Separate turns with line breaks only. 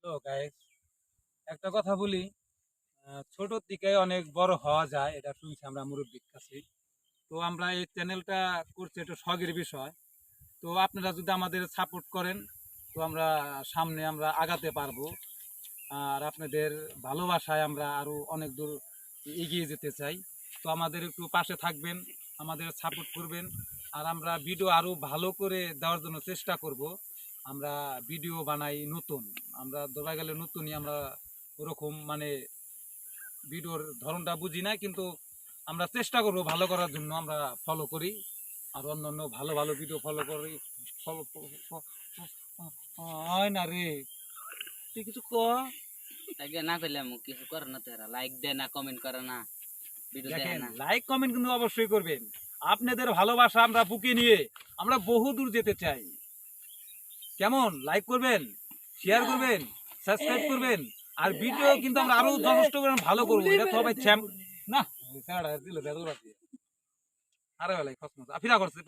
তো গাইস, একটা কথা বলি, ছোট থেকে অনেক বড় হওয়া যায়, এটা শুনছি আমরা মুরব্বীর কাছে। তো আমরা এই চ্যানেলটা করছি একটু শখের বিষয়। তো আপনারা যদি আমাদের সাপোর্ট করেন, তো আমরা সামনে আমরা আগাতে পারবো। আর আপনাদের ভালোবাসায় আমরা আরো অনেক দূর এগিয়ে যেতে চাই। তো আমাদের একটু পাশে থাকবেন, আমাদের সাপোর্ট করবেন। আর আমরা ভিডিও আরো ভালো করে দেওয়ার জন্য চেষ্টা করব। আমরা ভিডিও বানাই নতুন, আমরা ধরা গেলে নতুনই, আমরা ওরকম মানে ভিডিওর ধরনটা বুঝি না, কিন্তু আমরা চেষ্টা করব ভালো করার জন্য। আমরা ফলো করি আর অন্যান্য ভালো ভালো ভিডিও ফলো করি। ফলো হয় না রে, তুই কিছু ক।
আগে না করলে কিছু করে না, তো এরা লাইক দেয় না, কমেন্ট করে না, ভিডিও দেখে
দেখেন,
না।
লাইক কমেন্ট কিন্তু অবশ্যই করবেন। আপনাদের ভালোবাসা আমরা বুকে নিয়ে আমরা বহু দূর যেতে চাই। কেমন? লাইক করবেন, শেয়ার করবেন, সাবস্ক্রাইব করবেন। আর ভিডিও কিন্তু আমরা আরো যথেষ্ট করে ভালো করবো। এটা তো সবাই না, দিল বেদল বাকি আরে বেলায় খসমস আফিরা করছে।